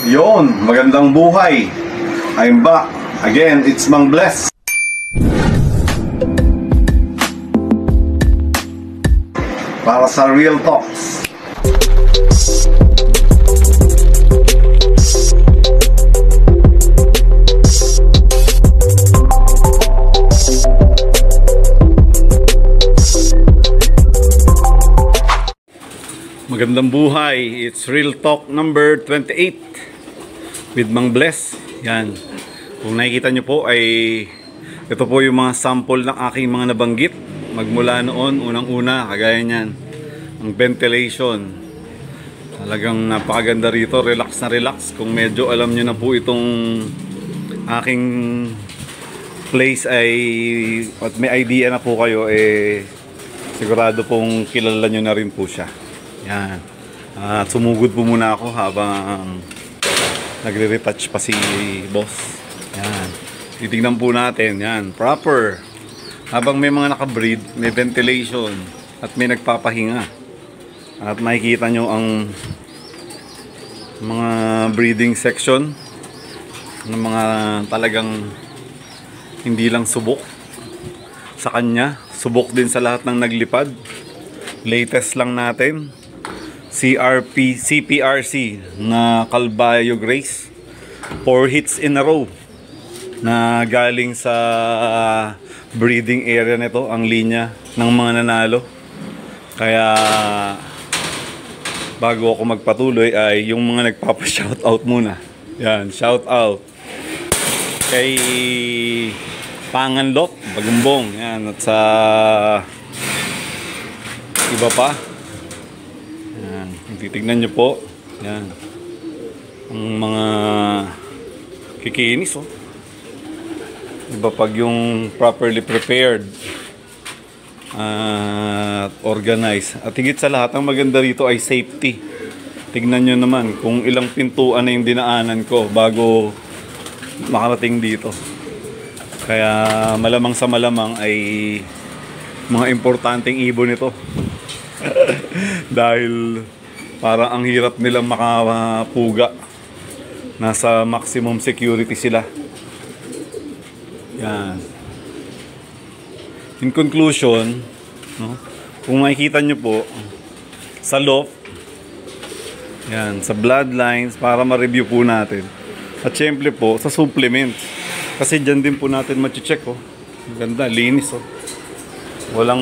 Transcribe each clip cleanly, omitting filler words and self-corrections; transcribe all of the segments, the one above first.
Yon, magandang buhay. I'm back. Again, it's Mang Bless. Para sa Real Talks. Magandang buhay. It's Real Talk number 28 with Mang Bless. Yan. Kung nakikita nyo po ay ito po yung mga sample ng aking mga nabanggit. Magmula noon, unang-una, kagaya nyan. Ang ventilation. Talagang napakaganda rito. Relax na relax. Kung medyo alam nyo na po itong aking place ay at may idea na po kayo, sigurado pong kilala nyo na rin po siya. Yan. Sumugod po muna ako habang nagre-retouch pa si boss. Yan. Titignan po natin. Yan. Proper. Habang may mga nakabreed, may ventilation at may nagpapahinga. At makikita nyo ang mga breeding section ng mga talagang hindi lang subok sa kanya. Subok din sa lahat ng naglipad. Latest lang natin. CPRC na Calbayo Grace. 4 hits in a row na galing sa breeding area nito, ang linya ng mga nanalo. Kaya bago ako magpatuloy ay yung mga nagpapa-shoutout muna. Yan, shoutout kay Panganlot, Bagumbong. Yan, at sa iba pa. Yan, titignan nyo po. Yan. Ang mga kikinis, oh. Iba pag yung properly prepared at organized. At higit sa lahat, ang maganda rito ay safety. Tignan nyo naman kung ilang pintuan na yung dinaanan ko bago makarating dito. Kaya malamang sa malamang ay mga importanteng ibon ito. Dahil parang ang hirap nilang makapuga. Nasa maximum security sila. Yan. In conclusion, no, kung makikita nyo po sa loft, yan, sa bloodlines, para ma-review po natin. At syempre po sa supplements, kasi dyan din po natin ma-check, oh. Ganda, linis, oh. Wala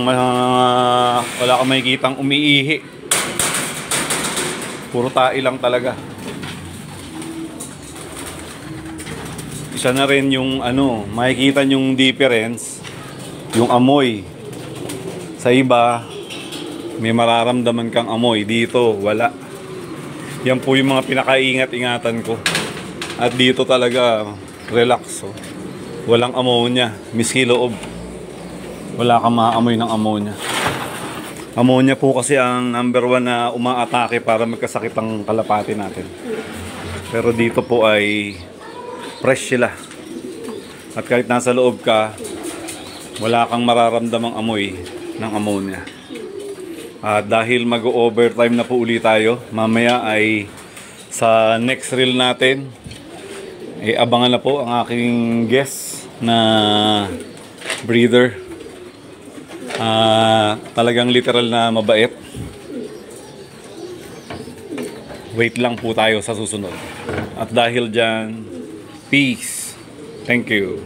kang makikitang umiihi. Puro tae lang talaga. Isa na rin yung makikita yung difference, yung amoy. Sa iba, may mararamdaman kang amoy. Dito, wala. Yan po yung mga pinakaingat-ingatan ko. At dito talaga, relax, oh. Walang ammonia, miski loob. Wala kang maamoy ng ammonia. Ammonia po kasi ang number 1 na umaatake para magkasakit ang kalapati natin. Pero dito po ay fresh sila. At kahit nasa loob ka, wala kang mararamdamang amoy ng ammonia. At dahil mag-overtime na po ulit tayo, mamaya ay sa next reel natin, abangan na po ang aking guest na breeder. Talagang literal na mabait. Wait lang po tayo sa susunod. At dahil dyan, peace. Thank you.